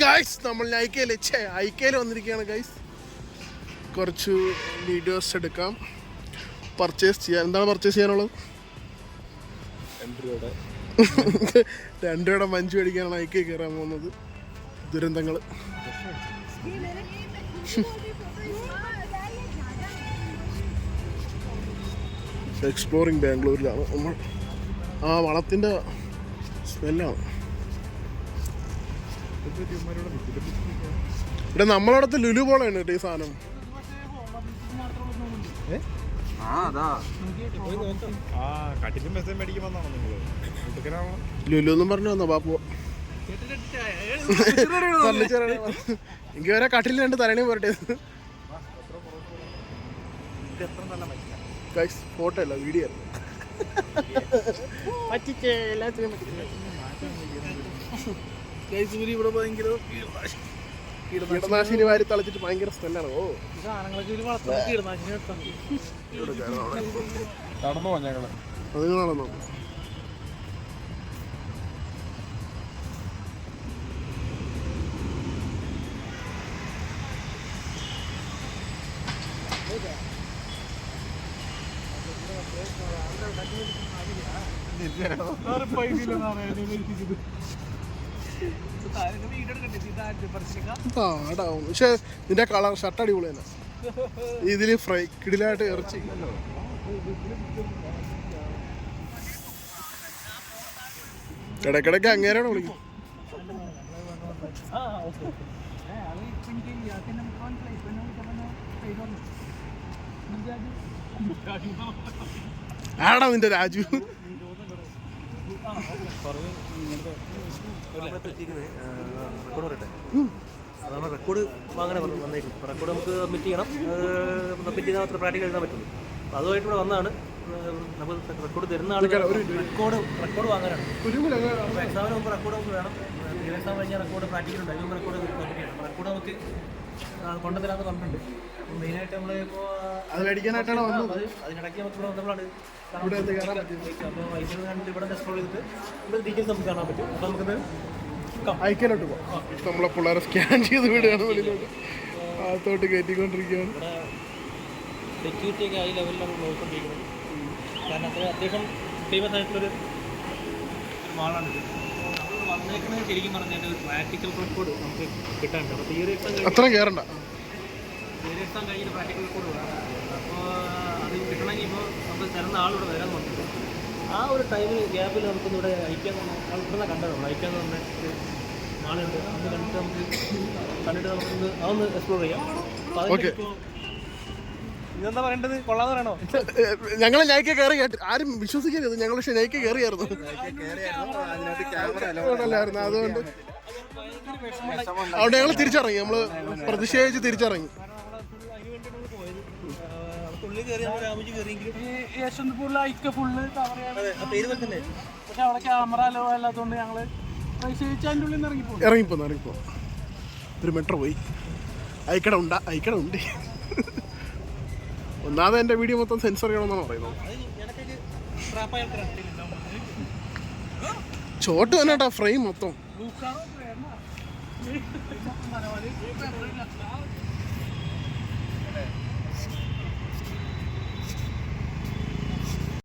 Guys നമ്മൾ ഐക്കയിൽ വന്നിരിക്കുകയാണ് guys. കുറച്ച് വീഡിയോസ് എടുക്കാം, പർച്ചേസ് ചെയ്യാൻ. എന്താണ് പർച്ചേസ് ചെയ്യാനുള്ളത്? 2 രൂപയുടെ മഞ്ച് മേടിക്കാനാണ് ഐക്കയിൽ കയറാൻ പോകുന്നത്. ദുരന്തങ്ങൾ. എക്സ്പ്ലോറിങ് ബാംഗ്ലൂരിലാണ് നമ്മൾ. ആ വളത്തിൻ്റെ സ്മെല്ലാണ്. ഇവിടെ നമ്മളടുത്ത് ലുലു പോലെയാണ് കേട്ടോ ഈ സാധനം. ലുലു എന്നും പറഞ്ഞു വന്നോ ബാപ്പു? എനിക്ക് വരെ കട്ടിൽ 2 തരണി പോരട്ടെ. ഫോട്ടോ അല്ല, വീഡിയോ അല്ല. ഇവിടെ ഭയങ്കര കീടനാശിനി വാരി തളിച്ചിട്ട് ഭയങ്കര സ്മെല്ലാണ്. നടന്നോ ഞങ്ങള്? അത് നടന്നോ? പക്ഷെ നിന്റെ കളർ ഷർട്ട് അടിപൊളി തന്നെ. ഇതില് ഫ്രൈ കിടിലായിട്ട് ഇറച്ചി. ഇടയ്ക്കിടയ്ക്ക് അങ്ങേരാണ് വിളിക്കും. ആടാ നിന്റെ രാജു. അതാണ് റെക്കോർഡ് വാങ്ങാൻ വന്നേക്കും. റെക്കോർഡ് നമുക്ക് സബ്മിറ്റ് ചെയ്യണം. സബ്മിറ്റ് ചെയ്താൽ മാത്രമേ പ്രാക്ടിക്കൽ എഴുതാൻ പറ്റുള്ളൂ. അപ്പോൾ അതുമായിട്ട് ഇവിടെ വന്നതാണ്. നമുക്ക് റെക്കോർഡ് തരുന്ന ആളുകൾ റെക്കോർഡ് വാങ്ങാനാണ്. എക്സാമിന് മുമ്പ് റെക്കോർഡ് നമുക്ക് വേണം. എക്സാം കഴിഞ്ഞാൽ റെക്കോർഡ് പ്രാക്ടിക്കൽ ഉണ്ട്. അതിന് മുമ്പ് റെക്കോർഡ് സബ്മിറ്റ് ചെയ്യണം. റെക്കോർഡ് നമുക്ക് കൊണ്ടുതരാമെന്ന് പറഞ്ഞിട്ടുണ്ട്. അപ്പോൾ മെയിനായിട്ട് നമ്മൾ ഇപ്പോൾ അതിനിടയ്ക്ക് നമുക്ക് ഇവിടെ വന്നപ്പോഴാണ് അപ്പോൾ ഐക്യം കണ്ടിട്ട് ഇവിടെ എക്സ്പ്ലോർ ചെയ്തിട്ട് ഇവിടെ ഡീറ്റെയിൽസ് നമുക്ക് കാണാൻ പറ്റും. അപ്പോൾ നമുക്കത് ഐക്യയിലോട്ട് പോകാം. നമ്മളെ പിള്ളേരെ സ്കാൻ ചെയ്ത് വിടുകയാണ് വെളിയിലോട്ട്. അകത്തോട്ട് കയറ്റിക്കൊണ്ടിരിക്കുകയാണ്. സെക്യൂരിറ്റി ഒക്കെ ഹൈ ലെവലിലാണ് നോക്കിക്കൊണ്ടിരിക്കുന്നത്. കാരണം അത്ര അത്യാവശ്യം ഫേമസ് ആയിട്ടുള്ളൊരു മാളാണിത്. നമ്മൾ വന്നേക്കുന്നത് ശരിക്കും പറഞ്ഞാൽ ഒരു പ്രാക്ടിക്കൽ റെക്കോർഡ് നമുക്ക് കിട്ടാനുണ്ട്. അപ്പോൾ തിയറി എക്സാം അത്ര കയറണ്ട. തിയറി എക്സാം കഴിഞ്ഞിട്ട് പ്രാക്ടിക്കൽ റെക്കോർഡ് വേണം. അപ്പോൾ അത് കിട്ടണമെങ്കിൽ ഇപ്പോൾ നമുക്ക് തരുന്ന ആളിവിടെ വരാൻ വന്നിട്ട് ആ ഒരു ടൈമിൽ ഗ്യാപ്പിൽ നമുക്കൊന്ന് ഇവിടെ ഇവിടെ കണ്ടത് അയക്കാന്ന് പറഞ്ഞ ഒരു മാളുണ്ട്. അത് കണ്ടിട്ട് നമുക്കൊന്ന് അതൊന്ന് എക്സ്പ്ലോർ ചെയ്യാം. ഇതെന്താ പറയേണ്ടത്? കൊള്ളാന്ന് പറയണോ? ഞങ്ങൾ നൈക്ക് കയറി ആരും വിശ്വസിക്കരുത്. ഞങ്ങൾ പക്ഷെ നൈക്ക് കയറിയായിരുന്നു. അതുകൊണ്ട് അവിടെ ഞങ്ങൾ തിരിച്ചിറങ്ങി. നമ്മള് പ്രതിഷേധിച്ച് തിരിച്ചിറങ്ങി. പക്ഷെ അവിടെ ക്യാമറ അലോ അല്ലാത്തതുകൊണ്ട് ഞങ്ങള് ഇറങ്ങിപ്പോ ഒരു മെട്രോ പോയി. ഐക്കട ഉണ്ട്. ഒന്നാമത് എൻ്റെ വീഡിയോ മൊത്തം സെൻസർ ചെയ്യണമെന്നാണ് പറയുന്നത്. ചോട്ട് തന്നെ കേട്ടോ ഫ്രെയിം മൊത്തം.